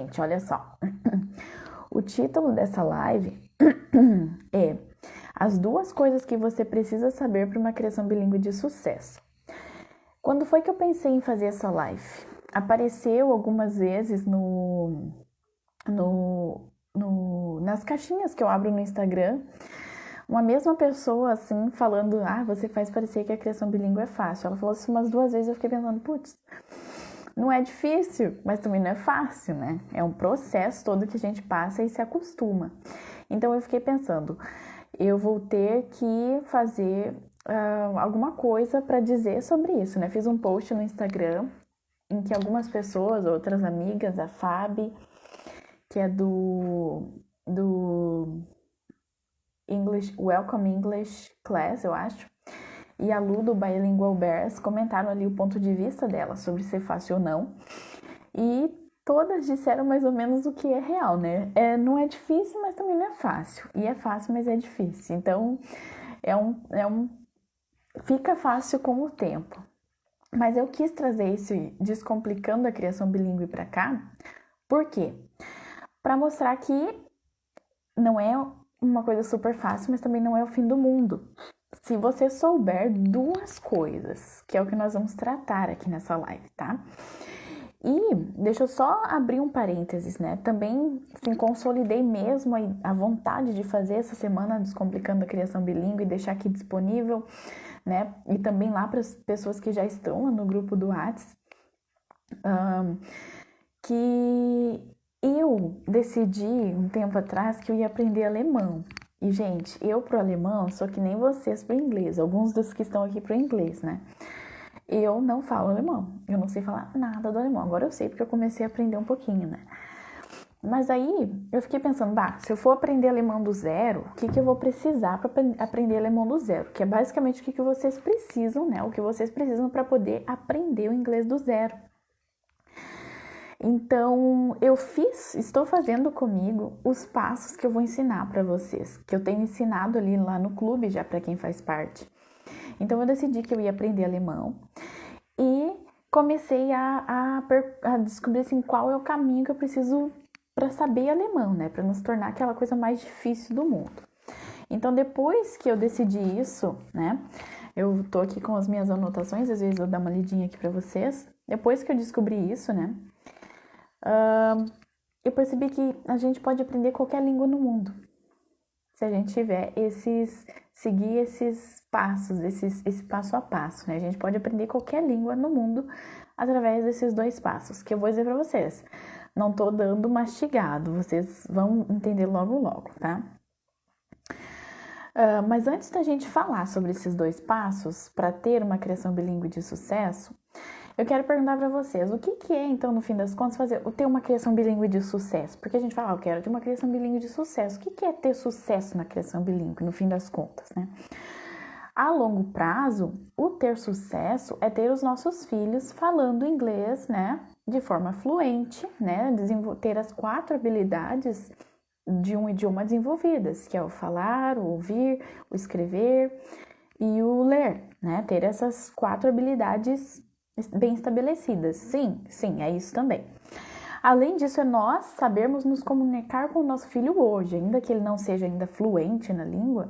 Gente, olha só. O título dessa live é As duas coisas que você precisa saber para uma criação bilíngue de sucesso. Quando foi que eu pensei em fazer essa live? Apareceu algumas vezes nas caixinhas que eu abro no Instagram, uma mesma pessoa assim falando, você faz parecer que a criação bilíngue é fácil. Ela falou isso umas 2 vezes, eu fiquei pensando, putz, não é difícil, mas também não é fácil, né? É um processo todo que a gente passa e se acostuma. Então eu fiquei pensando, eu vou ter que fazer alguma coisa para dizer sobre isso, né? Fiz um post no Instagram em que algumas pessoas, outras amigas, a Fabi, que é do English, Welcome English Class, eu acho, e a Lu do Bilingual Bears comentaram ali o ponto de vista dela sobre ser fácil ou não. E todas disseram mais ou menos o que é real, né? Não é difícil, mas também não é fácil. E é fácil, mas é difícil. Então, fica fácil com o tempo. Mas eu quis trazer esse Descomplicando a Criação Bilíngue para cá. Por quê? Para mostrar que não é uma coisa super fácil, mas também não é o fim do mundo. Se você souber 2 coisas, que é o que nós vamos tratar aqui nessa live, tá? E deixa eu só abrir um parênteses, né? Também consolidei mesmo a vontade de fazer essa semana Descomplicando a Criação Bilíngue e deixar aqui disponível, né? E também lá para as pessoas que já estão lá no grupo do WhatsApp, que eu decidi um tempo atrás que eu ia aprender alemão. E, gente, eu pro alemão sou que nem vocês pro inglês, alguns dos que estão aqui pro inglês, né? Eu não falo alemão, eu não sei falar nada do alemão. Agora eu sei porque eu comecei a aprender um pouquinho, né? Mas aí eu fiquei pensando, se eu for aprender alemão do zero, o que eu vou precisar para aprender alemão do zero? Que é basicamente o que vocês precisam, né? O que vocês precisam para poder aprender o inglês do zero. Então, estou fazendo comigo os passos que eu vou ensinar para vocês, que eu tenho ensinado ali lá no clube já para quem faz parte. Então, eu decidi que eu ia aprender alemão e comecei a descobrir assim, qual é o caminho que eu preciso para saber alemão, né? Para não se tornar aquela coisa mais difícil do mundo. Então, depois que eu decidi isso, né? Eu tô aqui com as minhas anotações, às vezes eu dar uma lidinha aqui para vocês. Depois que eu descobri isso, né? Eu percebi que a gente pode aprender qualquer língua no mundo. Se a gente tiver seguir esses passos, esse passo a passo, né? A gente pode aprender qualquer língua no mundo através desses 2 passos, que eu vou dizer pra vocês. Não tô dando mastigado, vocês vão entender logo logo, tá? Mas antes da gente falar sobre esses 2 passos para ter uma criação bilíngue de sucesso, eu quero perguntar para vocês, o que é, então, no fim das contas, ter uma criação bilíngue de sucesso? Porque a gente fala, eu quero ter uma criação bilíngue de sucesso. O que é ter sucesso na criação bilíngue, no fim das contas, né? A longo prazo, o ter sucesso é ter os nossos filhos falando inglês, né, de forma fluente, né, ter as 4 habilidades de um idioma desenvolvidas, que é o falar, o ouvir, o escrever e o ler, né, ter essas 4 habilidades bem estabelecidas. Sim, é isso também. Além disso, é nós sabermos nos comunicar com o nosso filho hoje, ainda que ele não seja ainda fluente na língua.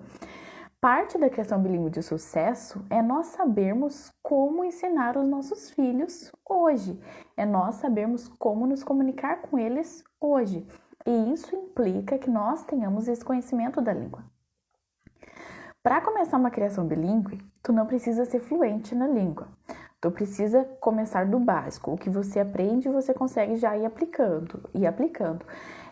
Parte da criação bilíngue de sucesso é nós sabermos como ensinar os nossos filhos hoje. É nós sabermos como nos comunicar com eles hoje. E isso implica que nós tenhamos esse conhecimento da língua. Para começar uma criação bilíngue, tu não precisa ser fluente na língua. Tu precisa começar do básico. O que você aprende, você consegue já ir aplicando.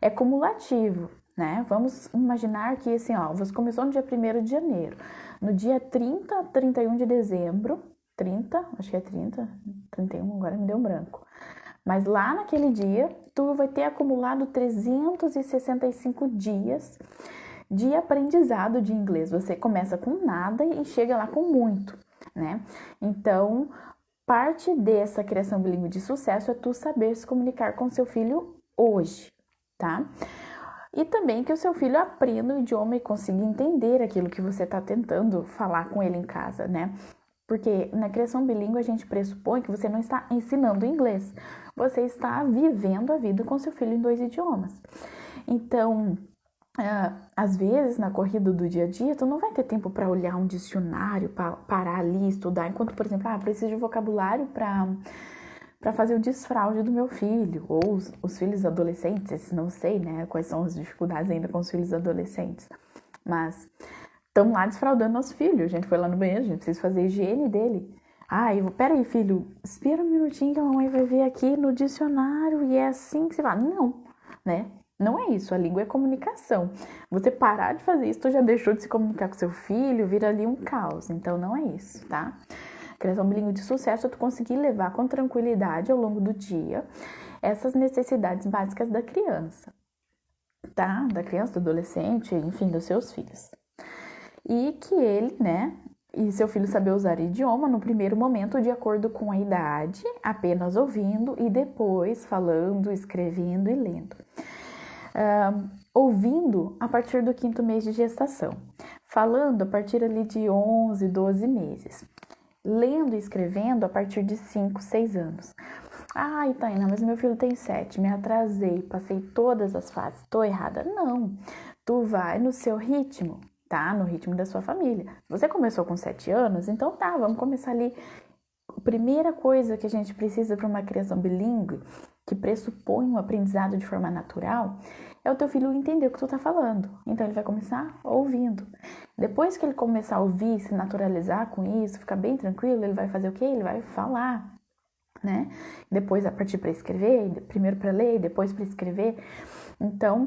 É cumulativo, né? Vamos imaginar que, assim, você começou no dia 1º de janeiro. No dia 30, 31 de dezembro, 30, acho que é 30, 31, agora me deu um branco. Mas lá naquele dia, tu vai ter acumulado 365 dias de aprendizado de inglês. Você começa com nada e chega lá com muito, né? Então, parte dessa criação bilíngue de sucesso é tu saber se comunicar com seu filho hoje, tá? E também que o seu filho aprenda o idioma e consiga entender aquilo que você está tentando falar com ele em casa, né? Porque na criação bilíngue a gente pressupõe que você não está ensinando inglês, você está vivendo a vida com seu filho em 2 idiomas. Então, às vezes, na corrida do dia a dia, tu não vai ter tempo para olhar um dicionário, para parar ali e estudar, enquanto, por exemplo, preciso de vocabulário para fazer o desfraude do meu filho, ou os filhos adolescentes, não sei, né, quais são as dificuldades ainda com os filhos adolescentes, mas estamos lá desfraudando nosso filho, a gente foi lá no banheiro, a gente precisa fazer a higiene dele. Peraí, filho, espera um minutinho que a mamãe vai ver aqui no dicionário e é assim que se fala. Não, né? Não é isso, a língua é comunicação. Você parar de fazer isso, tu já deixou de se comunicar com seu filho, vira ali um caos. Então, não é isso, tá? Criação bilíngue de sucesso é tu conseguir levar com tranquilidade ao longo do dia essas necessidades básicas da criança, tá? Da criança, do adolescente, enfim, dos seus filhos. E que ele, né, e seu filho saber usar idioma no primeiro momento de acordo com a idade, apenas ouvindo e depois falando, escrevendo e lendo. Ouvindo a partir do 5º mês de gestação, falando a partir ali de 11, 12 meses, lendo e escrevendo a partir de 5, 6 anos. Ai, Tainá, mas meu filho tem 7, me atrasei, passei todas as fases, tô errada. Não, tu vai no seu ritmo, tá? No ritmo da sua família. Você começou com 7 anos, então tá, vamos começar ali. A primeira coisa que a gente precisa para uma criação bilíngue, que pressupõe um aprendizado de forma natural, é o teu filho entender o que tu tá falando. Então, ele vai começar ouvindo. Depois que ele começar a ouvir, se naturalizar com isso, ficar bem tranquilo, ele vai fazer o quê? Ele vai falar, né? Depois, a partir para escrever, primeiro para ler, depois para escrever. Então,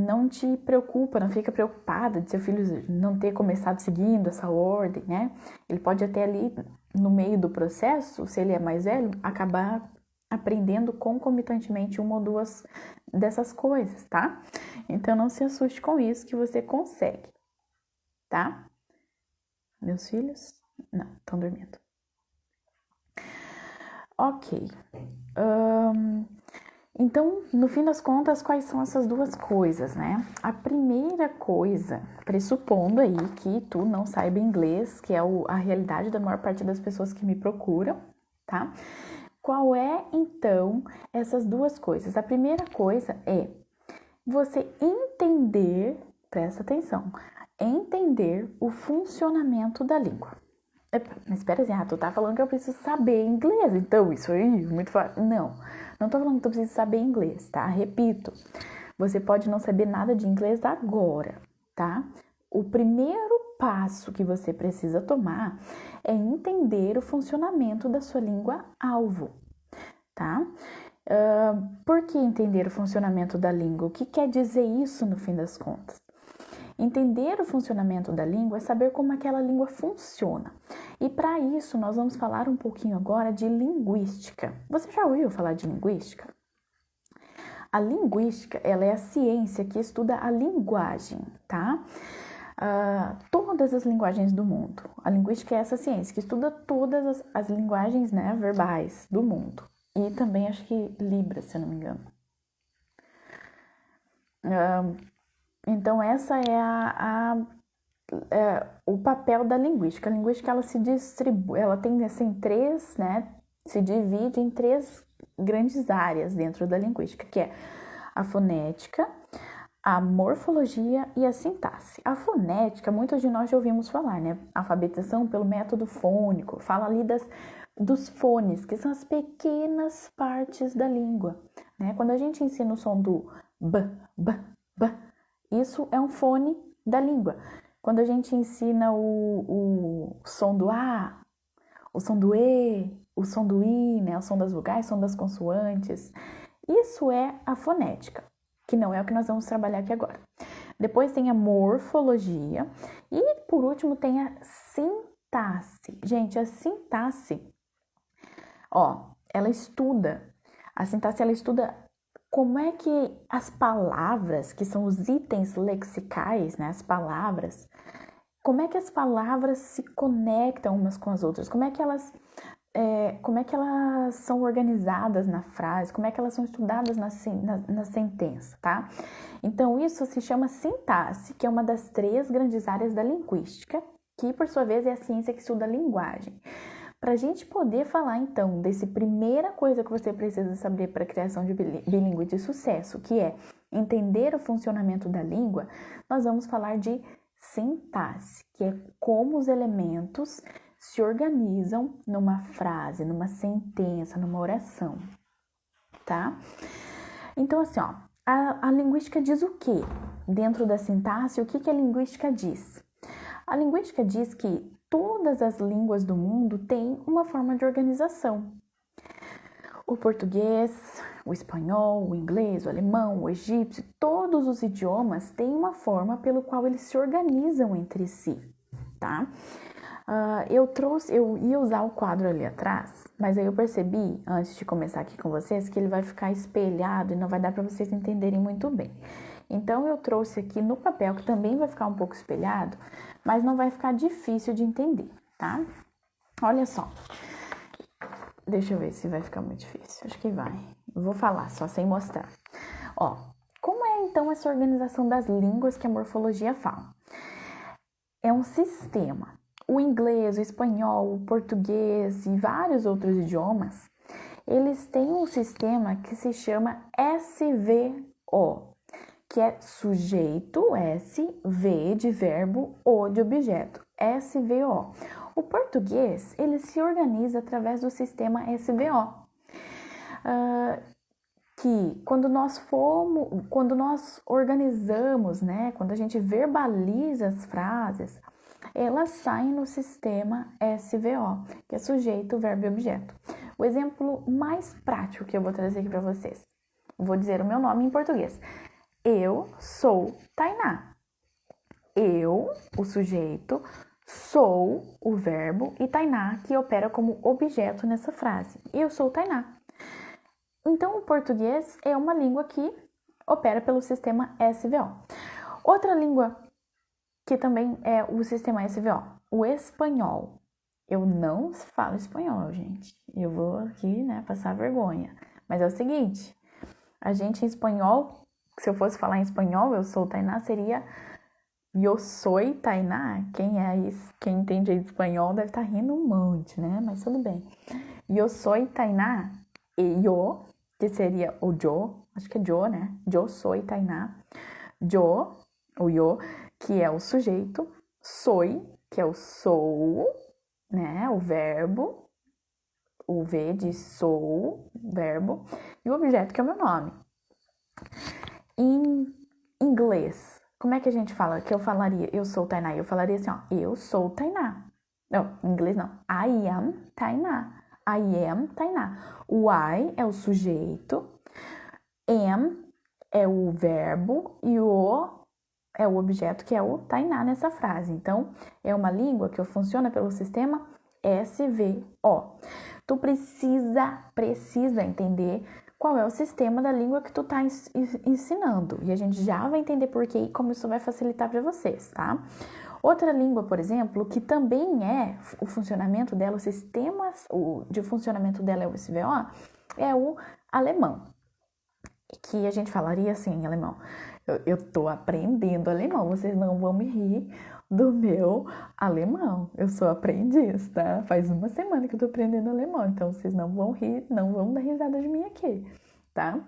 não te preocupa, não fica preocupada de seu filho não ter começado seguindo essa ordem, né? Ele pode até ali, no meio do processo, se ele é mais velho, acabar aprendendo concomitantemente uma ou duas dessas coisas, tá? Então, não se assuste com isso, que você consegue, tá? Meus filhos? Não, estão dormindo. Ok. Então, no fim das contas, quais são essas duas coisas, né? A primeira coisa, pressupondo aí que tu não saiba inglês, que é a realidade da maior parte das pessoas que me procuram, tá? Qual é, então, essas duas coisas? A primeira coisa é você entender, presta atenção, entender o funcionamento da língua. Mas espera assim, tu tá falando que eu preciso saber inglês, então isso aí é muito fácil. Não tô falando que tu precisa saber inglês, tá? Repito, você pode não saber nada de inglês agora, tá? O primeiro passo que você precisa tomar é entender o funcionamento da sua língua-alvo, tá? Por que entender o funcionamento da língua? O que quer dizer isso no fim das contas? Entender o funcionamento da língua é saber como aquela língua funciona. E para isso, nós vamos falar um pouquinho agora de linguística. Você já ouviu falar de linguística? A linguística, ela é a ciência que estuda a linguagem, tá? Todas as linguagens do mundo. A linguística é essa ciência que estuda todas as linguagens, né, verbais do mundo. E também acho que Libras, se eu não me engano. Então, essa é o papel da linguística. A linguística, ela se distribui, ela tem assim três, né? Se divide em 3 grandes áreas dentro da linguística, que é a fonética, a morfologia e a sintaxe. A fonética, muitos de nós já ouvimos falar, né? Alfabetização pelo método fônico, fala ali dos fones, que são as pequenas partes da língua, né? Quando a gente ensina o som do b, b, b, isso é um fone da língua. Quando a gente ensina o som do A, o som do E, o som do I, né? O som das vogais, o som das consoantes. Isso é a fonética, que não é o que nós vamos trabalhar aqui agora. Depois tem a morfologia e, por último, tem a sintaxe. Gente, a sintaxe, a sintaxe ela estuda como é que as palavras, que são os itens lexicais, né, as palavras, como é que as palavras se conectam umas com as outras, como é que elas são organizadas na frase, como é que elas são estudadas na sentença, tá? Então, isso se chama sintaxe, que é uma das 3 grandes áreas da linguística, que, por sua vez, é a ciência que estuda a linguagem. Para a gente poder falar, então, desse primeira coisa que você precisa saber para a criação de bilíngue de sucesso, que é entender o funcionamento da língua, nós vamos falar de sintaxe, que é como os elementos se organizam numa frase, numa sentença, numa oração, tá? Então, assim, ó, a linguística diz o quê? Dentro da sintaxe, o que a linguística diz? A linguística diz que todas as línguas do mundo têm uma forma de organização. O português, o espanhol, o inglês, o alemão, o egípcio, todos os idiomas têm uma forma pelo qual eles se organizam entre si, tá? Eu ia usar o quadro ali atrás, mas aí eu percebi, antes de começar aqui com vocês, que ele vai ficar espelhado e não vai dar para vocês entenderem muito bem. Então, eu trouxe aqui no papel, que também vai ficar um pouco espelhado, mas não vai ficar difícil de entender, tá? Olha só. Deixa eu ver se vai ficar muito difícil. Acho que vai. Eu vou falar, só sem mostrar. Ó, como é então essa organização das línguas que a morfologia fala? É um sistema. O inglês, o espanhol, o português e vários outros idiomas, eles têm um sistema que se chama SVO, que é sujeito, S, V de verbo, O de objeto, SVO. O português, ele se organiza através do sistema SVO, que quando nós organizamos, né, quando a gente verbaliza as frases, elas saem no sistema SVO, que é sujeito, verbo e objeto. O exemplo mais prático que eu vou trazer aqui para vocês, vou dizer o meu nome em português. Eu sou Tainá. Eu, o sujeito, sou o verbo e Tainá, que opera como objeto nessa frase. Eu sou Tainá. Então, o português é uma língua que opera pelo sistema SVO. Outra língua que também é o sistema SVO, o espanhol. Eu não falo espanhol, gente. Eu vou aqui, né, passar vergonha. Mas é o seguinte, a gente em espanhol, se eu fosse falar em espanhol, eu sou Tainá, seria eu soy Tainá. Quem entende espanhol deve estar rindo um monte, né? Mas tudo bem. Eu soy Tainá e eu, que seria o yo, acho que é yo, né? Eu soy Tainá. Yo, o yo, que é o sujeito, soy, que é o sou, né? O verbo, o V de sou, verbo, e o objeto, que é o meu nome. Em inglês, como é que a gente fala? Que eu falaria, eu sou Tainá, eu falaria assim, ó, eu sou Tainá. Não, em inglês não. I am Tainá. I am Tainá. O I é o sujeito, am é o verbo e o é o objeto, que é o Tainá nessa frase. Então, é uma língua que funciona pelo sistema SVO. Tu precisa entender qual é o sistema da língua que tu tá ensinando. E a gente já vai entender por quê e como isso vai facilitar para vocês, tá? Outra língua, por exemplo, que também é o funcionamento dela, o sistema de funcionamento dela é o SVO, é o alemão. Que a gente falaria assim em alemão. Eu tô aprendendo alemão, vocês não vão me rir do meu alemão. Eu sou aprendiz, tá? Faz uma semana que eu tô aprendendo alemão, então vocês não vão rir, não vão dar risada de mim aqui, tá?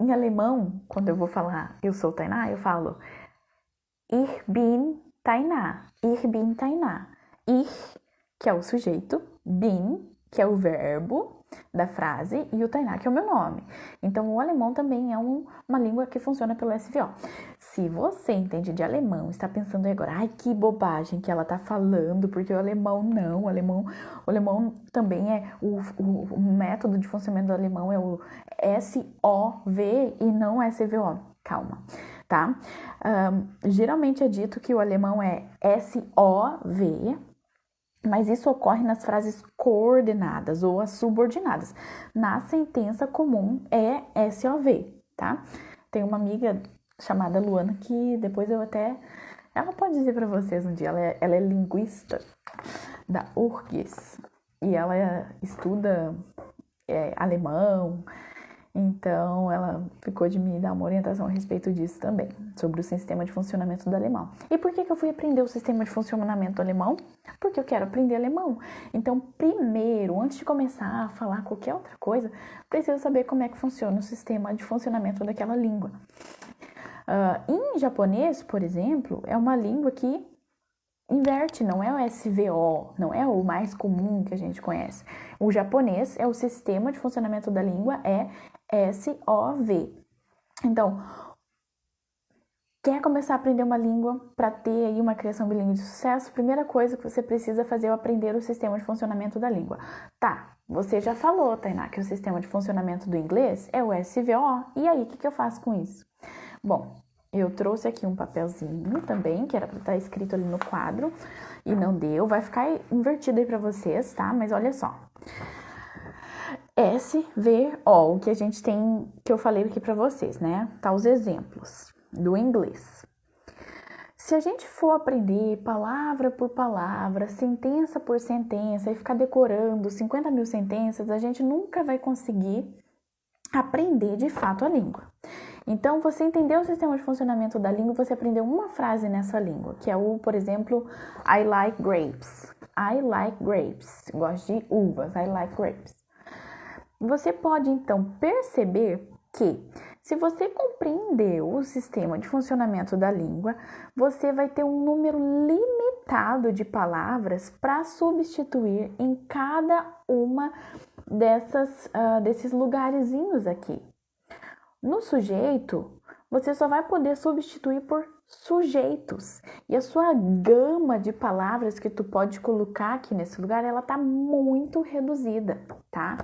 Em alemão, quando eu vou falar eu sou Tainá, eu falo Ich bin Tainá. Ich bin Tainá. Ich, que é o sujeito, bin, que é o verbo da frase, e o Tainá, que é o meu nome. Então, o alemão também é uma língua que funciona pelo SVO. Se você entende de alemão, está pensando agora, ai, que bobagem que ela tá falando, porque o alemão não, o alemão também é, o método de funcionamento do alemão é o SOV e não SVO. Calma, tá? Geralmente é dito que o alemão é SOV, mas isso ocorre nas frases coordenadas ou as subordinadas. Na sentença comum é SOV, tá? Tem uma amiga chamada Luana que depois ela pode dizer para vocês um dia, ela é linguista da URGS e ela estuda alemão, Então, ela ficou de me dar uma orientação a respeito disso também, sobre o sistema de funcionamento do alemão. E por que eu fui aprender o sistema de funcionamento do alemão? Porque eu quero aprender alemão. Então, primeiro, antes de começar a falar qualquer outra coisa, preciso saber como é que funciona o sistema de funcionamento daquela língua. Em japonês, por exemplo, é uma língua que inverte, não é o SVO, não é o mais comum que a gente conhece. O japonês é o sistema de funcionamento da língua, é SOV. Então, quer começar a aprender uma língua para ter aí uma criação bilíngue de sucesso? Primeira coisa que você precisa fazer é aprender o sistema de funcionamento da língua. Tá, você já falou, Tainá, que o sistema de funcionamento do inglês é o SVO. E aí, o que eu faço com isso? Bom, eu trouxe aqui um papelzinho também, que era para estar escrito ali no quadro, e não deu. Vai ficar invertido aí para vocês, tá? Mas olha só. SVO, o que a gente tem, que eu falei aqui para vocês, né? Tá os exemplos do inglês. Se a gente for aprender palavra por palavra, sentença por sentença, e ficar decorando 50 mil sentenças, a gente nunca vai conseguir aprender de fato a língua. Então, você entendeu o sistema de funcionamento da língua, você aprendeu uma frase nessa língua, que é o, por exemplo, I like grapes. I like grapes. Gosto de uvas. I like grapes. Você pode, então, perceber que, se você compreendeu o sistema de funcionamento da língua, você vai ter um número limitado de palavras para substituir em cada uma desses lugarzinhos aqui. No sujeito, você só vai poder substituir por sujeitos. E a sua gama de palavras que tu pode colocar aqui nesse lugar, ela tá muito reduzida, tá?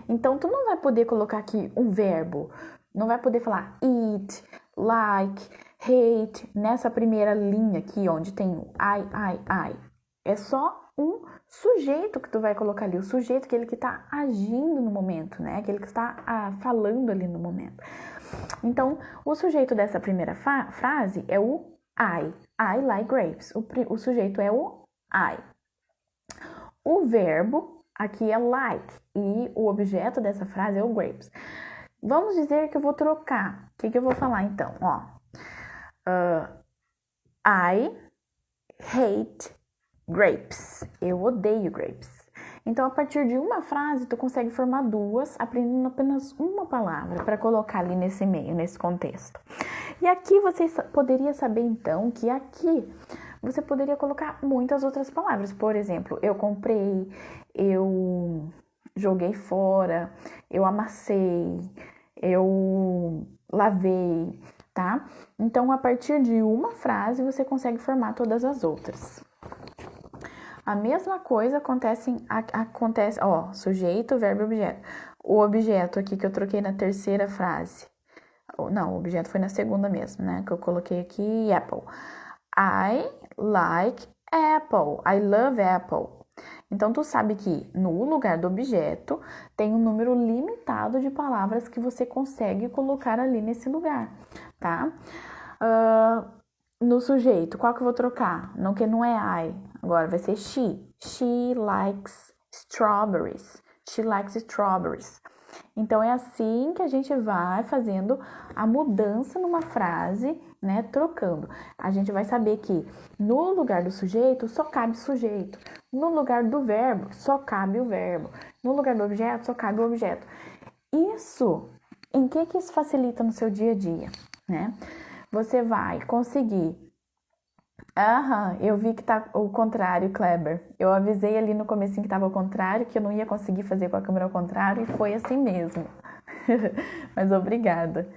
Então, tu não vai poder colocar aqui um verbo. Não vai poder falar eat, like, hate, nessa primeira linha aqui, onde tem o I. É só um sujeito que tu vai colocar ali. O sujeito, aquele que tá agindo no momento, né? Aquele que está falando ali no momento. Então, o sujeito dessa primeira frase é o I. I like grapes. O sujeito é o I. O verbo aqui é like. E o objeto dessa frase é o grapes. Vamos dizer que eu vou trocar. O que eu vou falar então? Ó, I hate grapes. Eu odeio grapes. Então, a partir de uma frase, tu consegue formar duas, aprendendo apenas uma palavra para colocar ali nesse meio, nesse contexto. E aqui você poderia saber, então, que aqui você poderia colocar muitas outras palavras. Por exemplo, eu comprei, eu joguei fora, eu amassei, eu lavei, tá? Então, a partir de uma frase, você consegue formar todas as outras. A mesma coisa acontece, ó, sujeito, verbo e objeto. O objeto aqui que eu troquei na terceira frase. Não, o objeto foi na segunda mesmo, né? Que eu coloquei aqui apple. I like apple. I love apple. Então, tu sabe que no lugar do objeto tem um número limitado de palavras que você consegue colocar ali nesse lugar, tá? No sujeito, qual que eu vou trocar? Não, que não é I. Agora vai ser she. She likes strawberries. She likes strawberries. Então, é assim que a gente vai fazendo a mudança numa frase, né? Trocando. A gente vai saber que no lugar do sujeito, só cabe sujeito. No lugar do verbo, só cabe o verbo. No lugar do objeto, só cabe o objeto. Isso, em que isso facilita no seu dia a dia, né? Você vai conseguir... eu vi que tá o contrário, Kleber. Eu avisei ali no comecinho que tava ao contrário, que eu não ia conseguir fazer com a câmera ao contrário, e foi assim mesmo. Mas obrigada.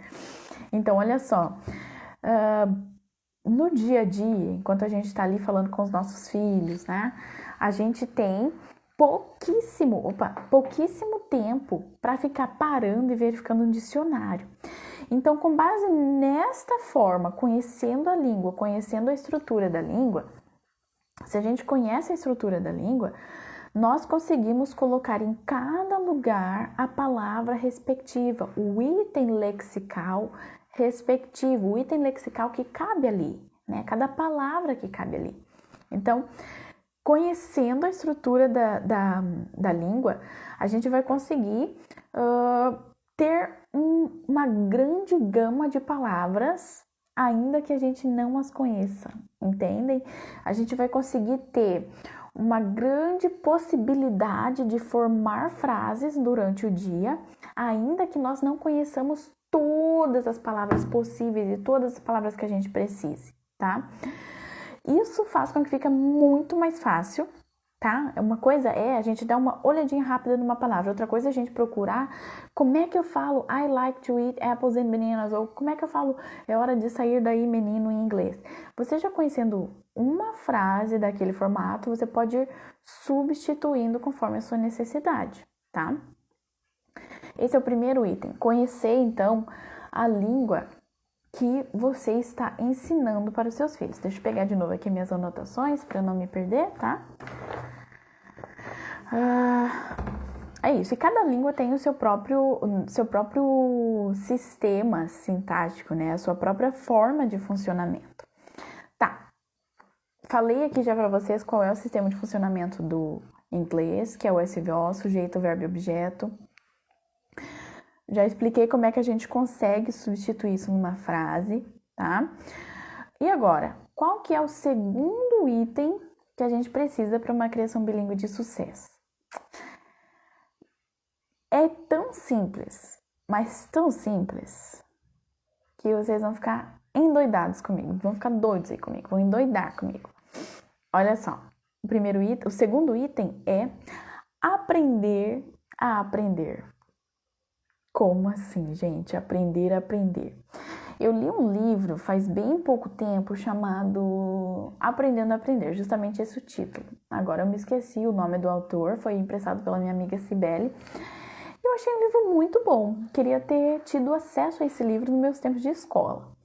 Então, olha só. No dia a dia, enquanto a gente tá ali falando com os nossos filhos, né? A gente tem pouquíssimo tempo para ficar parando e verificando um dicionário. Então, com base nesta forma, conhecendo a língua, conhecendo a estrutura da língua, se a gente conhece a estrutura da língua, nós conseguimos colocar em cada lugar a palavra respectiva, o item lexical respectivo, o item lexical que cabe ali, né? Cada palavra que cabe ali. Então, conhecendo a estrutura da língua, a gente vai conseguir ter uma grande gama de palavras, ainda que a gente não as conheça, entendem? A gente vai conseguir ter uma grande possibilidade de formar frases durante o dia, ainda que nós não conheçamos todas as palavras possíveis e todas as palavras que a gente precise, tá? Isso faz com que fique muito mais fácil, tá? Uma coisa é a gente dar uma olhadinha rápida numa palavra, outra coisa é a gente procurar como é que eu falo I like to eat apples and bananas, ou como é que eu falo é hora de sair daí, menino, em inglês. Você já conhecendo uma frase daquele formato, você pode ir substituindo conforme a sua necessidade, tá? Esse é o primeiro item. Conhecer, então, a língua que você está ensinando para os seus filhos. Deixa eu pegar de novo aqui minhas anotações para não me perder, tá? É isso. E cada língua tem o seu próprio sistema sintático, né? A sua própria forma de funcionamento. Tá. Falei aqui já para vocês qual é o sistema de funcionamento do inglês, que é o SVO, sujeito, verbo e objeto. Já expliquei como é que a gente consegue substituir isso numa frase, tá? E agora, qual que é o segundo item que a gente precisa para uma criação bilíngue de sucesso? É tão simples, mas tão simples, que vocês vão ficar endoidados comigo, vão ficar doidos aí comigo, vão endoidar comigo. Olha só, o segundo item é aprender a aprender. Como assim, gente? Aprender a aprender. Eu li um livro faz bem pouco tempo chamado Aprendendo a Aprender, justamente esse o título. Agora eu me esqueci o nome do autor, foi emprestado pela minha amiga Cibele. Eu achei um livro muito bom, queria ter tido acesso a esse livro nos meus tempos de escola.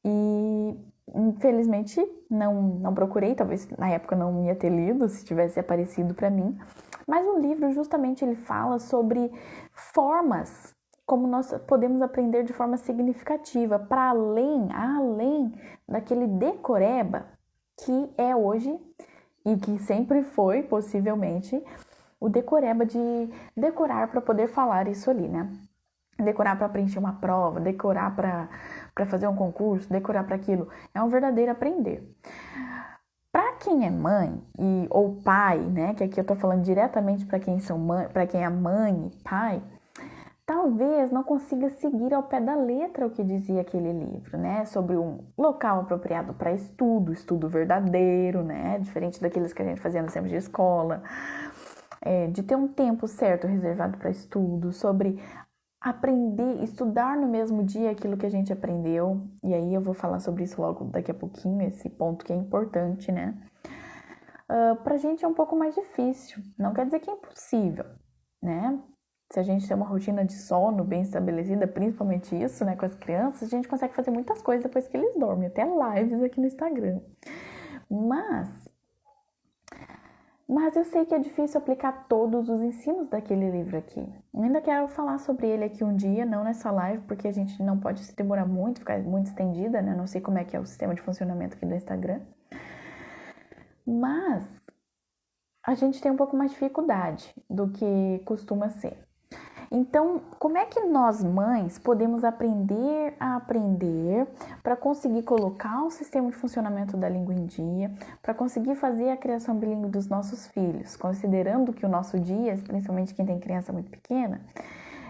E infelizmente não procurei, talvez na época não ia ter lido se tivesse aparecido para mim. Mas o livro justamente ele fala sobre formas como nós podemos aprender de forma significativa, para além daquele decoreba que é hoje e que sempre foi, possivelmente, o decoreba de decorar para poder falar isso ali, né? Decorar para preencher uma prova, decorar para fazer um concurso, decorar para aquilo. É um verdadeiro aprender. Para quem é mãe ou pai, né? Que aqui eu tô falando diretamente para quem é mãe e pai, talvez não consiga seguir ao pé da letra o que dizia aquele livro, né? Sobre um local apropriado para estudo verdadeiro, né? Diferente daqueles que a gente fazia nos tempos de escola. De ter um tempo certo reservado para estudo, sobre aprender, estudar no mesmo dia aquilo que a gente aprendeu. E aí eu vou falar sobre isso logo daqui a pouquinho, esse ponto que é importante, né? Pra gente é um pouco mais difícil, não quer dizer que é impossível, né? Se a gente tem uma rotina de sono bem estabelecida, principalmente isso, né, com as crianças, a gente consegue fazer muitas coisas depois que eles dormem, até lives aqui no Instagram. Mas eu sei que é difícil aplicar todos os ensinos daquele livro aqui. Eu ainda quero falar sobre ele aqui um dia, não nessa live, porque a gente não pode se demorar muito, ficar muito estendida, né? Não sei como é que é o sistema de funcionamento aqui do Instagram. Mas a gente tem um pouco mais de dificuldade do que costuma ser. Então, como é que nós, mães, podemos aprender a aprender para conseguir colocar o sistema de funcionamento da língua em dia, para conseguir fazer a criação bilíngue dos nossos filhos, considerando que o nosso dia, principalmente quem tem criança muito pequena,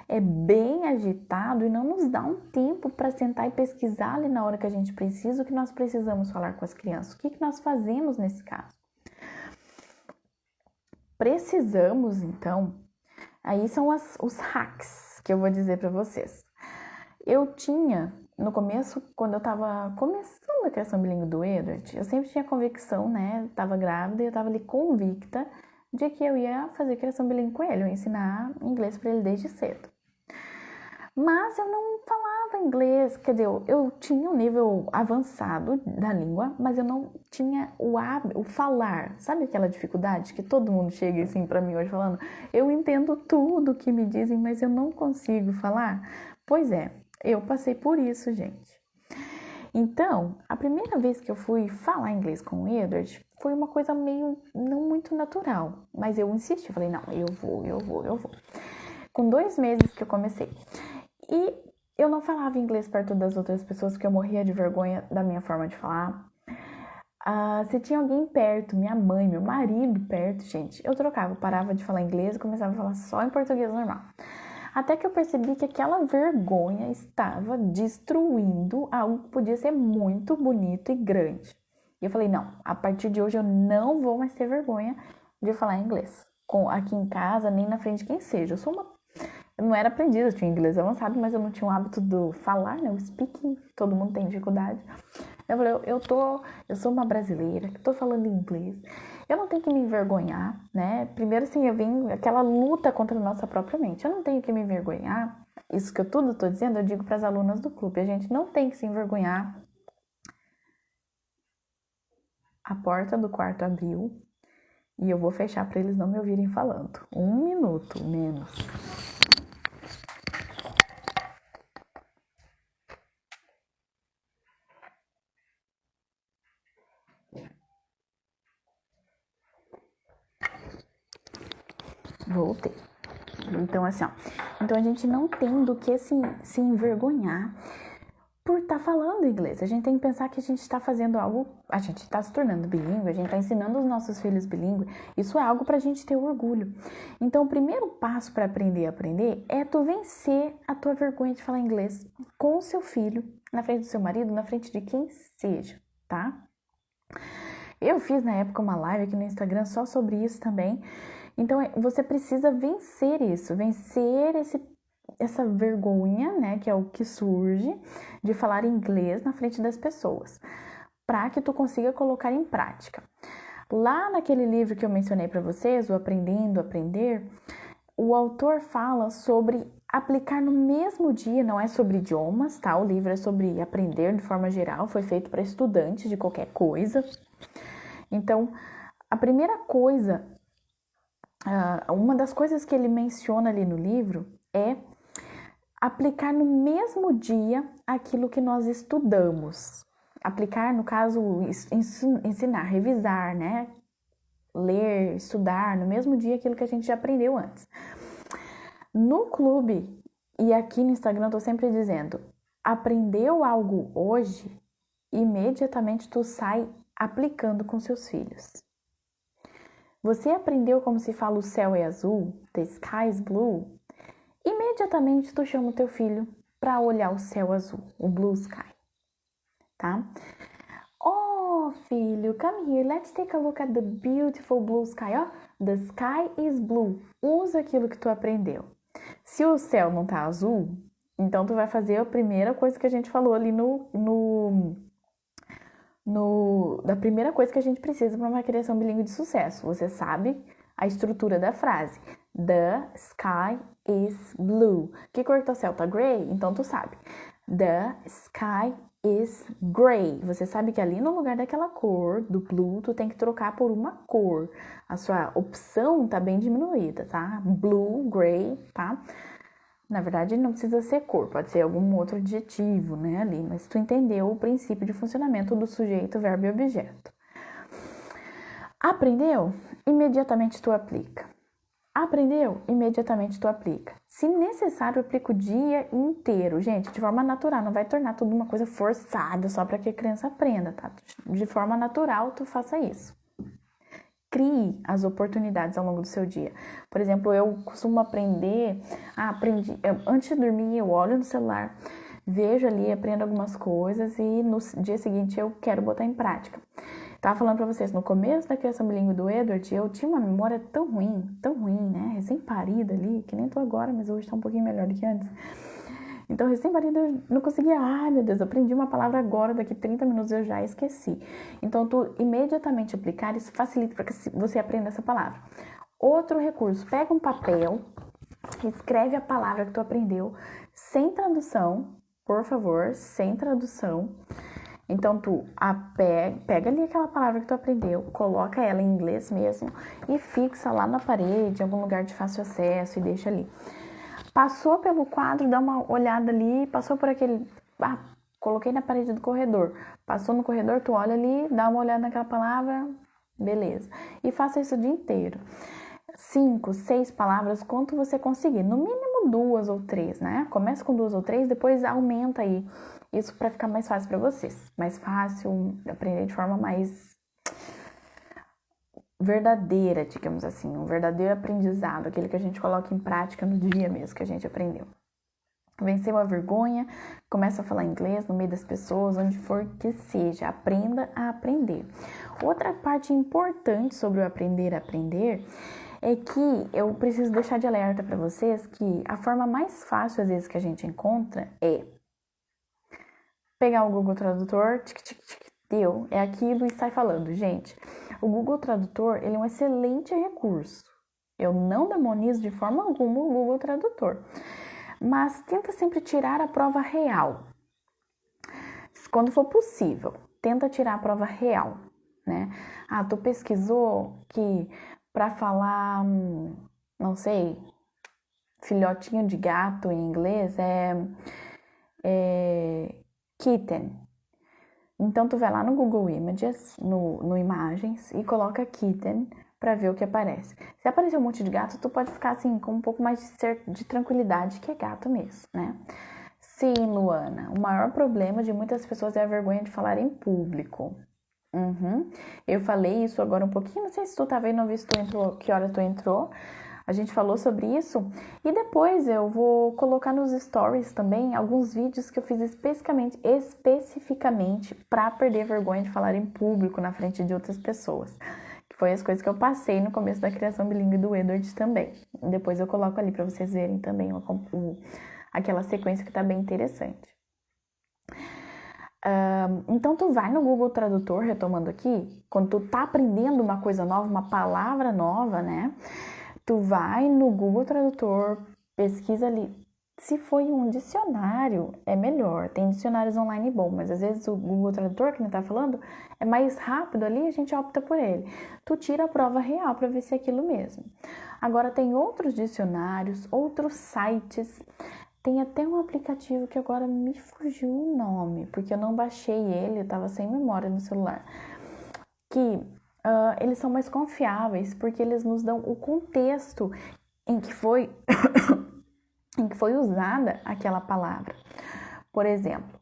é bem agitado e não nos dá um tempo para sentar e pesquisar ali na hora que a gente precisa o que nós precisamos falar com as crianças. O que nós fazemos nesse caso? Precisamos, então, aí são os hacks que eu vou dizer para vocês. Eu tinha, no começo, quando eu tava começando a criação bilíngue do Edward, eu sempre tinha convicção, né? Tava grávida e eu tava ali convicta de que eu ia fazer criação bilíngue com ele, eu ia ensinar inglês para ele desde cedo. Mas eu não falava inglês, quer dizer, eu tinha um nível avançado da língua, mas eu não tinha o falar. Sabe aquela dificuldade que todo mundo chega assim pra mim hoje falando? Eu entendo tudo que me dizem, mas eu não consigo falar? Pois é, eu passei por isso, gente. Então, a primeira vez que eu fui falar inglês com o Edward, foi uma coisa meio não muito natural, mas eu insisti, falei, não, eu vou. com 2 meses que eu comecei. E eu não falava inglês perto das outras pessoas, porque eu morria de vergonha da minha forma de falar. Se tinha alguém perto, minha mãe, meu marido perto, gente, eu trocava, parava de falar inglês e começava a falar só em português normal. Até que eu percebi que aquela vergonha estava destruindo algo que podia ser muito bonito e grande. E eu falei, não, a partir de hoje eu não vou mais ter vergonha de falar inglês. Aqui em casa, nem na frente de quem seja. Eu não era aprendida, eu tinha inglês avançado, mas eu não tinha o hábito do falar, né? O speaking, todo mundo tem dificuldade. Eu falei, eu sou uma brasileira que tô falando inglês. Eu não tenho que me envergonhar, né? Primeiro, assim, eu vim aquela luta contra a nossa própria mente. Eu não tenho que me envergonhar. Isso que eu tudo tô dizendo, eu digo para as alunas do clube. A gente não tem que se envergonhar. A porta do quarto abriu e eu vou fechar para eles não me ouvirem falando. 1 minuto menos. Voltei. Então, assim, ó. Então, a gente não tem do que se envergonhar por estar falando inglês. A gente tem que pensar que a gente está fazendo algo, a gente está se tornando bilíngue, a gente está ensinando os nossos filhos bilíngue. Isso é algo para a gente ter orgulho. Então, o primeiro passo para aprender é tu vencer a tua vergonha de falar inglês com o seu filho, na frente do seu marido, na frente de quem seja, tá? Eu fiz na época uma live aqui no Instagram só sobre isso também. Então, você precisa vencer isso, vencer essa vergonha, né, que é o que surge de falar inglês na frente das pessoas, para que tu consiga colocar em prática. Lá naquele livro que eu mencionei para vocês, o Aprendendo a Aprender, o autor fala sobre aplicar no mesmo dia, não é sobre idiomas, tá? O livro é sobre aprender de forma geral, foi feito para estudantes de qualquer coisa. Então, a primeira coisa, uma das coisas que ele menciona ali no livro é aplicar no mesmo dia aquilo que nós estudamos. Aplicar, no caso, ensinar, revisar, né? Ler, estudar no mesmo dia aquilo que a gente já aprendeu antes. No clube e aqui no Instagram eu tô sempre dizendo, aprendeu algo hoje, imediatamente tu sai aplicando com seus filhos. Você aprendeu como se fala o céu é azul, the sky is blue? Imediatamente tu chama o teu filho para olhar o céu azul, o blue sky, tá? Oh, filho, come here, let's take a look at the beautiful blue sky. Oh, the sky is blue. Usa aquilo que tu aprendeu. Se o céu não tá azul, então tu vai fazer a primeira coisa que a gente falou ali da primeira coisa que a gente precisa para uma criação bilíngue de sucesso. Você sabe a estrutura da frase. The sky is blue. Que cor que tá o céu? Tá gray? Então tu sabe. The sky is gray. Você sabe que ali no lugar daquela cor, do blue, tu tem que trocar por uma cor. A sua opção tá bem diminuída, tá? Blue, gray, tá? Na verdade, não precisa ser cor, pode ser algum outro adjetivo, né, ali. Mas tu entendeu o princípio de funcionamento do sujeito, verbo e objeto. Aprendeu? Imediatamente tu aplica. Aprendeu? Imediatamente tu aplica. Se necessário, aplica o dia inteiro. Gente, de forma natural, não vai tornar tudo uma coisa forçada só para que a criança aprenda, tá? De forma natural, tu faça isso. Crie as oportunidades ao longo do seu dia. Por exemplo, eu costumo antes de dormir eu olho no celular, vejo ali, aprendo algumas coisas e no dia seguinte eu quero botar em prática. Tava falando pra vocês, no começo da criação bilíngue do Edward, eu tinha uma memória tão ruim, né? Recém-parida ali, que nem tô agora, mas hoje tá um pouquinho melhor do que antes. Então, recém-parida, eu não conseguia. Ai, meu Deus, eu aprendi uma palavra agora, daqui 30 minutos eu já esqueci. Então, tu imediatamente aplicar, isso facilita para que você aprenda essa palavra. Outro recurso, pega um papel, escreve a palavra que tu aprendeu, sem tradução, por favor, sem tradução. Então, tu pega ali aquela palavra que tu aprendeu, coloca ela em inglês mesmo e fixa lá na parede, em algum lugar de fácil acesso e deixa ali. Passou pelo quadro, dá uma olhada ali, passou por aquele... coloquei na parede do corredor. Passou no corredor, tu olha ali, dá uma olhada naquela palavra, beleza. E faça isso o dia inteiro. 5, 6 palavras, quanto você conseguir. No mínimo 2 ou 3, né? Começa com 2 ou 3, depois aumenta aí. Isso para ficar mais fácil para vocês. Mais fácil, aprender de forma mais verdadeira, digamos assim. Um verdadeiro aprendizado, aquele que a gente coloca em prática no dia mesmo que a gente aprendeu. Venceu a vergonha, começa a falar inglês no meio das pessoas, onde for que seja, aprenda a aprender. Outra parte importante sobre o aprender a aprender é que eu preciso deixar de alerta para vocês que a forma mais fácil, às vezes, que a gente encontra é pegar o Google Tradutor, deu, é aquilo e sai falando. Gente, o Google Tradutor, ele é um excelente recurso. Eu não demonizo de forma alguma o Google Tradutor. Mas tenta sempre tirar a prova real. Quando for possível, tenta tirar a prova real, né? Ah, tu pesquisou que para falar, não sei, filhotinho de gato em inglês é kitten. Então tu vai lá no Google Images, no Imagens e coloca kitten para ver o que aparece. Se aparecer um monte de gato, tu pode ficar assim com um pouco mais de tranquilidade que é gato mesmo, né? Sim, Luana, o maior problema de muitas pessoas é a vergonha de falar em público. Eu falei isso agora um pouquinho, não sei se tu tá vendo ou visto tu entrou, que hora tu entrou. A gente falou sobre isso e depois eu vou colocar nos stories também alguns vídeos que eu fiz especificamente para perder vergonha de falar em público na frente de outras pessoas. Que foi as coisas que eu passei no começo da criação bilíngue do Edward também. Depois eu coloco ali para vocês verem também aquela sequência que tá bem interessante. Então tu vai no Google Tradutor, retomando aqui, quando tu tá aprendendo uma coisa nova, uma palavra nova, né? Tu vai no Google Tradutor, pesquisa ali. Se foi um dicionário, é melhor. Tem dicionários online bom, mas às vezes o Google Tradutor, que não tá falando, é mais rápido ali, a gente opta por ele. Tu tira a prova real para ver se é aquilo mesmo. Agora tem outros dicionários, outros sites. Tem até um aplicativo que agora me fugiu o nome, porque eu não baixei ele, eu tava sem memória no celular. Que eles são mais confiáveis, porque eles nos dão o contexto em que foi usada aquela palavra. Por exemplo,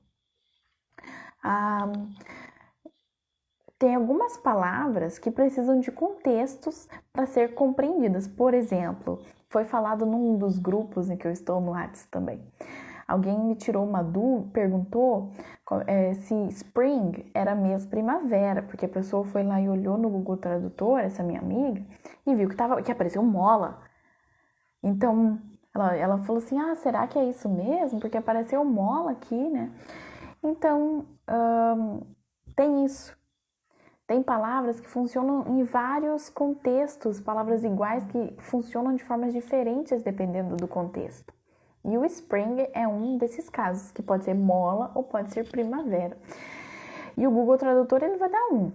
tem algumas palavras que precisam de contextos para ser compreendidas. Por exemplo, foi falado num dos grupos em que eu estou no WhatsApp também. Alguém me tirou uma dúvida, perguntou se spring era mesmo primavera, porque a pessoa foi lá e olhou no Google Tradutor, essa minha amiga, e viu que apareceu mola. Então, ela falou assim, será que é isso mesmo? Porque apareceu mola aqui, né? Então, tem isso. Tem palavras que funcionam em vários contextos, palavras iguais que funcionam de formas diferentes dependendo do contexto. E o spring é um desses casos, que pode ser mola ou pode ser primavera. E o Google Tradutor, ele vai dar um.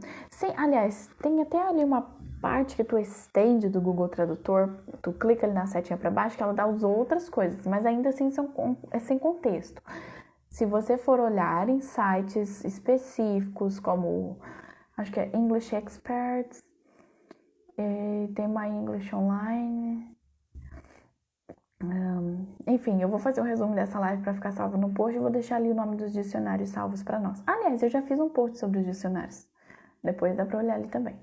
Aliás, tem até ali uma parte que tu estende do Google Tradutor, tu clica ali na setinha para baixo que ela dá as outras coisas, mas ainda assim é sem contexto. Se você for olhar em sites específicos, como acho que é English Experts, tem My English Online. Enfim, eu vou fazer um resumo dessa live para ficar salvo no post e vou deixar ali o nome dos dicionários salvos para nós. Aliás, eu já fiz um post sobre os dicionários. Depois dá para olhar ali também.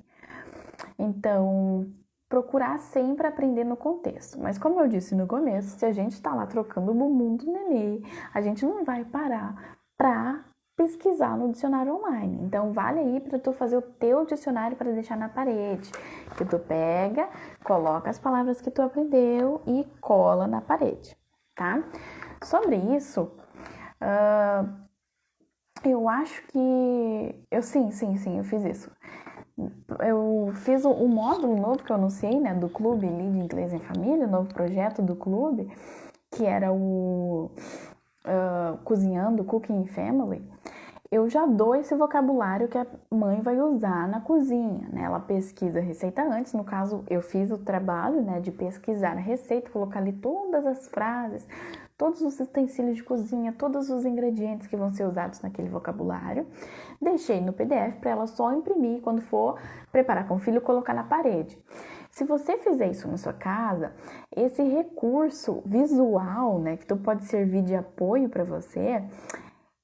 Então, procurar sempre aprender no contexto. Mas como eu disse no começo, se a gente está lá trocando o bumbum do nenê, a gente não vai parar para pesquisar no dicionário online. Então, vale aí para tu fazer o teu dicionário para deixar na parede. Que tu pega, coloca as palavras que tu aprendeu e cola na parede, tá? Sobre isso, eu acho que... eu fiz isso. Eu fiz o módulo novo que eu anunciei, né, do clube Lead Inglês em Família, o novo projeto do clube, que era o Cozinhando, Cooking in Family. Eu já dou esse vocabulário que a mãe vai usar na cozinha, né? Ela pesquisa a receita antes, no caso eu fiz o trabalho, né, de pesquisar a receita, colocar ali todas as frases, todos os utensílios de cozinha, todos os ingredientes que vão ser usados naquele vocabulário. Deixei no PDF para ela só imprimir quando for preparar com o filho, colocar na parede. Se você fizer isso na sua casa, esse recurso visual, né, que pode servir de apoio para você,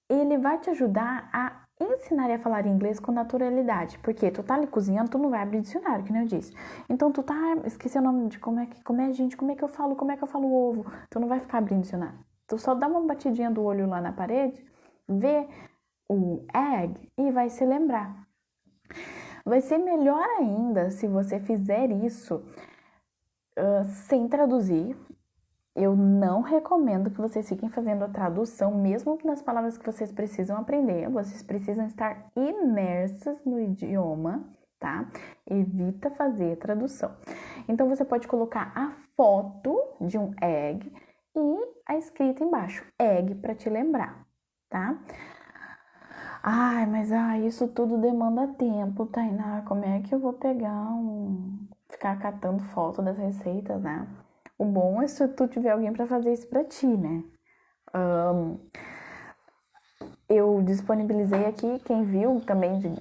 ele vai te ajudar a ensinar a falar inglês com naturalidade. Porque tu tá ali cozinhando, tu não vai abrir dicionário, que nem eu disse. Então tu tá, esqueci o nome de como é que eu falo ovo. Tu não vai ficar abrindo dicionário. Tu só dá uma batidinha do olho lá na parede, vê o egg e vai se lembrar. Vai ser melhor ainda se você fizer isso sem traduzir. Eu não recomendo que vocês fiquem fazendo a tradução, mesmo nas palavras que vocês precisam aprender. Vocês precisam estar imersas no idioma, tá? Evita fazer tradução. Então, você pode colocar a foto de um egg e a escrita embaixo, egg, para te lembrar, tá? Ai, mas isso tudo demanda tempo, Tainá. Como é que eu vou ficar catando foto das receitas, né? O bom é se tu tiver alguém para fazer isso para ti, né? Eu disponibilizei aqui, quem viu também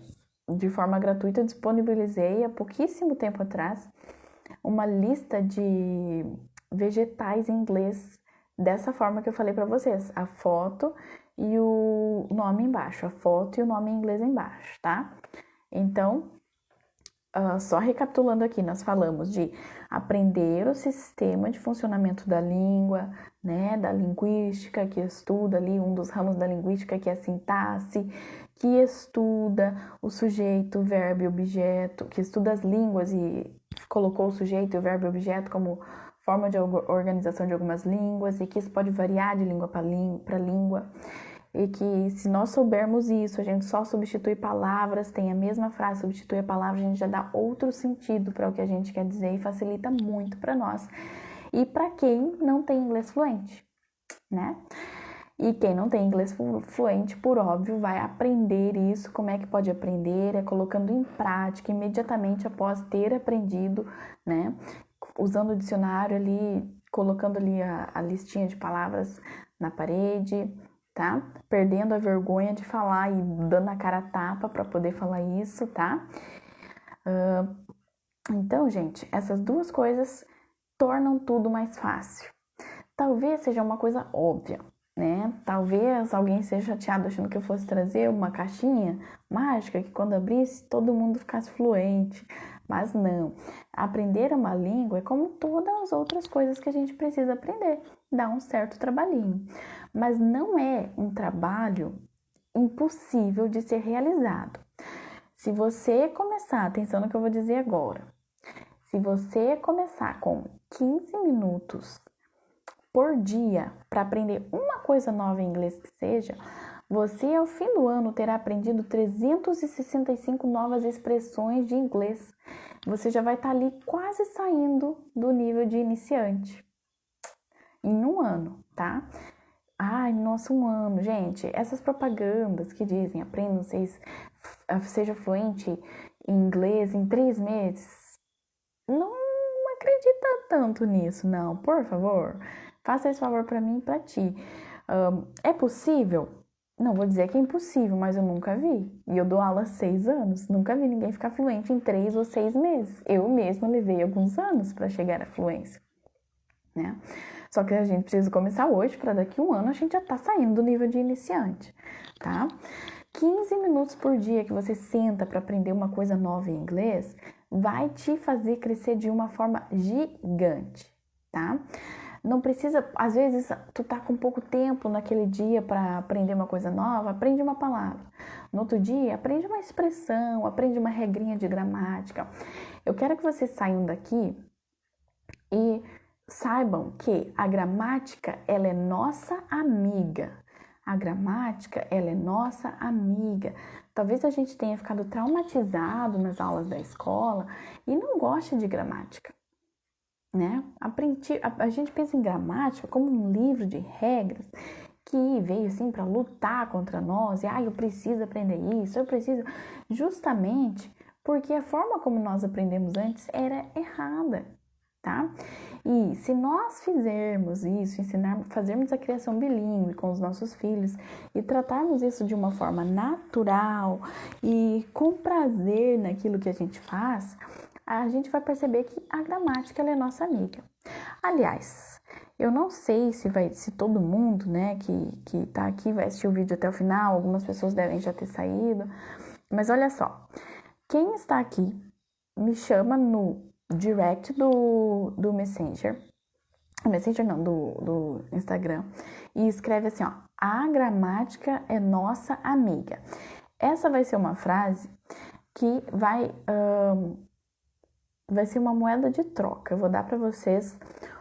de forma gratuita, disponibilizei há pouquíssimo tempo atrás uma lista de vegetais em inglês dessa forma que eu falei para vocês. A foto e o nome embaixo, a foto e o nome em inglês embaixo, tá? Então, só recapitulando aqui, nós falamos de aprender o sistema de funcionamento da língua, né, da linguística, que estuda ali um dos ramos da linguística, que é a sintaxe, que estuda o sujeito, verbo e objeto, que estuda as línguas e colocou o sujeito e o verbo e objeto como forma de organização de algumas línguas, e que isso pode variar de língua para língua. E que se nós soubermos isso, a gente só substitui palavras, tem a mesma frase, substitui a palavra, a gente já dá outro sentido para o que a gente quer dizer e facilita muito para nós. E para quem não tem inglês fluente, né? E quem não tem inglês fluente, por óbvio, vai aprender isso. Como é que pode aprender? É colocando em prática imediatamente após ter aprendido, né? Usando o dicionário ali, colocando ali a listinha de palavras na parede, tá? Perdendo a vergonha de falar e dando a cara a tapa para poder falar isso, tá? Então, gente, essas duas coisas tornam tudo mais fácil. Talvez seja uma coisa óbvia, né? Talvez alguém seja chateado achando que eu fosse trazer uma caixinha mágica que quando abrisse todo mundo ficasse fluente. Mas não. Aprender uma língua é como todas as outras coisas que a gente precisa aprender. Dá um certo trabalhinho. Mas não é um trabalho impossível de ser realizado. Se você começar, atenção no que eu vou dizer agora. Se você começar com 15 minutos por dia para aprender uma coisa nova em inglês que seja, você ao fim do ano terá aprendido 365 novas expressões de inglês. Você já vai estar ali quase saindo do nível de iniciante. Em um ano, tá? Ai, nossa, um ano. Gente, essas propagandas que dizem aprenda, seja fluente em inglês em 3 meses. Não acredita tanto nisso, não. Por favor, faça esse favor para mim e para ti. É possível? Não vou dizer que é impossível, mas eu nunca vi. E eu dou aula há 6 anos. Nunca vi ninguém ficar fluente em 3 ou 6 meses. Eu mesma levei alguns anos para chegar à fluência, né? Só que a gente precisa começar hoje para daqui a um ano a gente já tá saindo do nível de iniciante, tá? 15 minutos por dia que você senta para aprender uma coisa nova em inglês vai te fazer crescer de uma forma gigante, tá? Não precisa, às vezes tu tá com pouco tempo naquele dia para aprender uma coisa nova, aprende uma palavra. No outro dia, aprende uma expressão, aprende uma regrinha de gramática. Eu quero que vocês saiam daqui e saibam que a gramática, ela é nossa amiga. A gramática, ela é nossa amiga. Talvez a gente tenha ficado traumatizado nas aulas da escola e não goste de gramática, né? A gente pensa em gramática como um livro de regras que veio assim para lutar contra nós. E eu preciso aprender isso, eu preciso. Justamente porque a forma como nós aprendemos antes era errada, tá? E se nós fizermos isso, fazermos a criação bilíngue com os nossos filhos e tratarmos isso de uma forma natural e com prazer naquilo que a gente faz, a gente vai perceber que a gramática ela é nossa amiga. Aliás, eu não sei se todo mundo, né, que tá aqui vai assistir o vídeo até o final, algumas pessoas devem já ter saído, mas olha só, quem está aqui me chama no direct do Messenger não, do Instagram, e escreve assim, ó, a gramática é nossa amiga. Essa vai ser uma frase que vai ser uma moeda de troca. Eu vou dar para vocês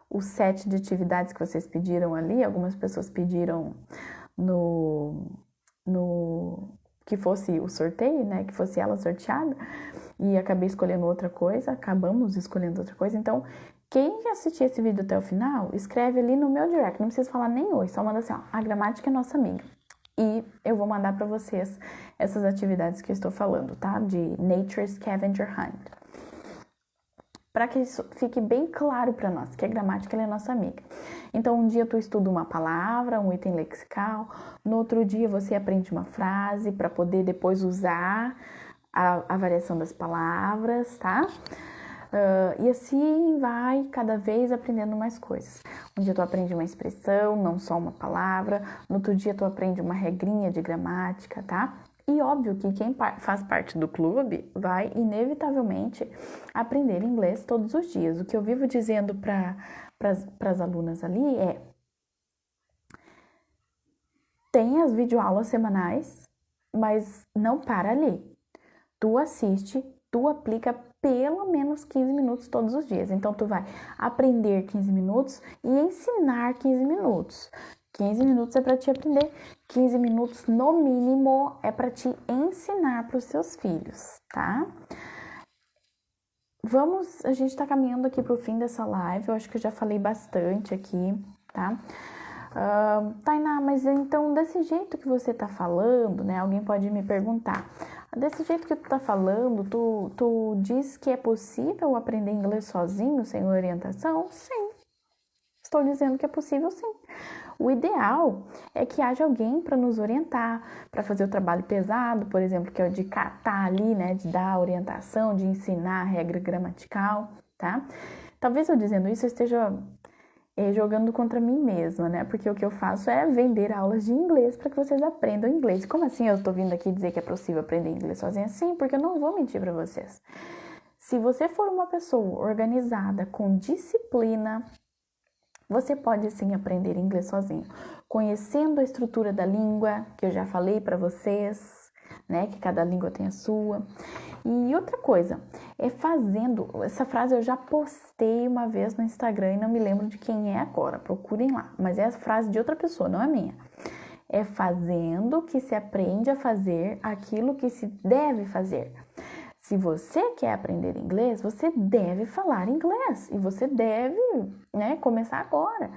o set de atividades que vocês pediram ali. Algumas pessoas pediram no que fosse o sorteio, né? Que fosse ela sorteada. E acabei escolhendo outra coisa. Acabamos escolhendo outra coisa. Então, quem assistir esse vídeo até o final, escreve ali no meu direct. Não precisa falar nem oi. Só manda assim, ó. A gramática é nossa amiga. E eu vou mandar para vocês essas atividades que eu estou falando, tá? De Nature Scavenger Hunt. Para que isso fique bem claro para nós, que a gramática ela é nossa amiga. Então, um dia tu estuda uma palavra, um item lexical, no outro dia você aprende uma frase para poder depois usar a variação das palavras, tá? E assim vai cada vez aprendendo mais coisas. Um dia tu aprende uma expressão, não só uma palavra, no outro dia tu aprende uma regrinha de gramática, tá? E óbvio que quem faz parte do clube vai inevitavelmente aprender inglês todos os dias. O que eu vivo dizendo para as alunas ali é: tem as videoaulas semanais, mas não para ali. Tu assiste, tu aplica pelo menos 15 minutos todos os dias. Então, tu vai aprender 15 minutos e ensinar 15 minutos. 15 minutos é para te aprender, 15 minutos no mínimo é para te ensinar para os seus filhos, tá? A gente tá caminhando aqui pro fim dessa live, eu acho que eu já falei bastante aqui, tá? Tainá, mas então desse jeito que você tá falando, né? Alguém pode me perguntar, desse jeito que tu tá falando, tu diz que é possível aprender inglês sozinho, sem orientação? Sim, estou dizendo que é possível sim. O ideal é que haja alguém para nos orientar, para fazer o trabalho pesado, por exemplo, que é o de catar ali, né, de dar orientação, de ensinar a regra gramatical, tá? Talvez eu dizendo isso eu esteja jogando contra mim mesma, né? Porque o que eu faço é vender aulas de inglês para que vocês aprendam inglês. Como assim eu tô vindo aqui dizer que é possível aprender inglês sozinha? Sim, porque eu não vou mentir para vocês. Se você for uma pessoa organizada, com disciplina, você pode sim aprender inglês sozinho, conhecendo a estrutura da língua, que eu já falei para vocês, né, que cada língua tem a sua. E outra coisa, é fazendo, essa frase eu já postei uma vez no Instagram e não me lembro de quem é agora, procurem lá, mas é a frase de outra pessoa, não é minha. É fazendo que se aprende a fazer aquilo que se deve fazer. Se você quer aprender inglês, você deve falar inglês e você deve, né, começar agora.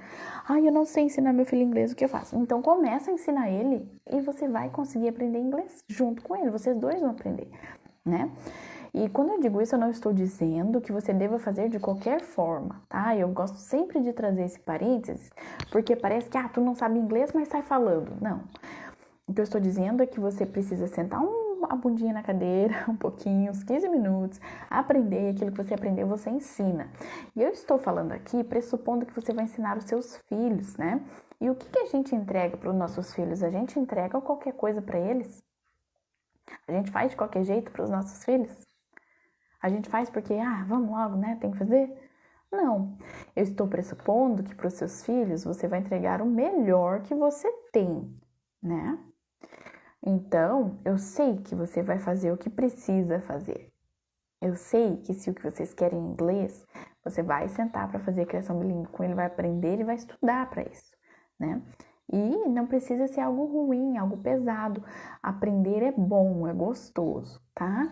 Eu não sei ensinar meu filho inglês, o que eu faço? Então começa a ensinar ele e você vai conseguir aprender inglês junto com ele, vocês dois vão aprender, né? E quando eu digo isso, eu não estou dizendo que você deva fazer de qualquer forma, tá? Eu gosto sempre de trazer esse parênteses, porque parece que, tu não sabe inglês, mas sai falando. Não. O que eu estou dizendo é que você precisa sentar a bundinha na cadeira, um pouquinho, uns 15 minutos, aprender aquilo que você aprendeu, você ensina. E eu estou falando aqui pressupondo que você vai ensinar os seus filhos, né? E o que a gente entrega para os nossos filhos? A gente entrega qualquer coisa para eles? A gente faz de qualquer jeito para os nossos filhos? A gente faz porque, vamos logo, né? Tem que fazer? Não. Eu estou pressupondo que para os seus filhos você vai entregar o melhor que você tem, né? Então, eu sei que você vai fazer o que precisa fazer. Eu sei que se o que vocês querem é inglês, você vai sentar para fazer criação bilíngue com ele, vai aprender e vai estudar para isso, né? E não precisa ser algo ruim, algo pesado. Aprender é bom, é gostoso, tá?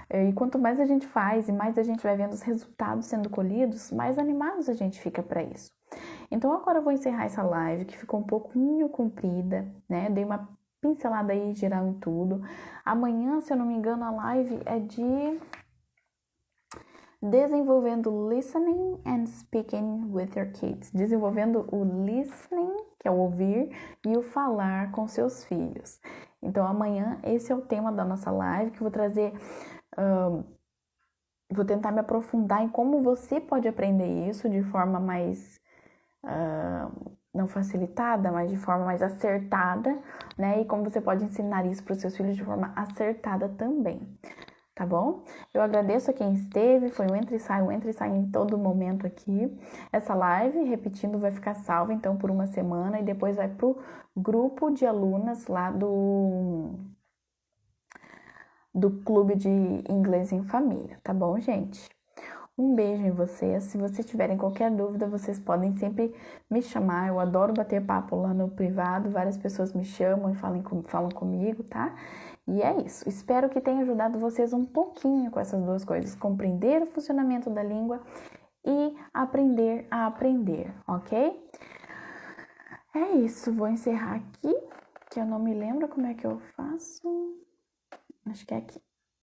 E quanto mais a gente faz e mais a gente vai vendo os resultados sendo colhidos, mais animados a gente fica para isso. Então, agora eu vou encerrar essa live, que ficou um pouquinho comprida, né? Dei uma pincelada aí geral em tudo. Amanhã, se eu não me engano, a live é de desenvolvendo listening and speaking with your kids. Desenvolvendo o listening, que é o ouvir, e o falar com seus filhos. Então, amanhã, esse é o tema da nossa live, que eu vou trazer vou tentar me aprofundar em como você pode aprender isso de forma mais não facilitada, mas de forma mais acertada, né? E como você pode ensinar isso para os seus filhos de forma acertada também, tá bom? Eu agradeço a quem esteve, foi um entra e sai em todo momento aqui. Essa live, repetindo, vai ficar salva então por uma semana e depois vai pro grupo de alunas lá do Clube de Inglês em Família, tá bom, gente? Um beijo em vocês. Se vocês tiverem qualquer dúvida, vocês podem sempre me chamar. Eu adoro bater papo lá no privado. Várias pessoas me chamam e falam comigo, tá? E é isso. Espero que tenha ajudado vocês um pouquinho com essas duas coisas. Compreender o funcionamento da língua e aprender a aprender, ok? É isso. Vou encerrar aqui, que eu não me lembro como é que eu faço. Acho que é aqui.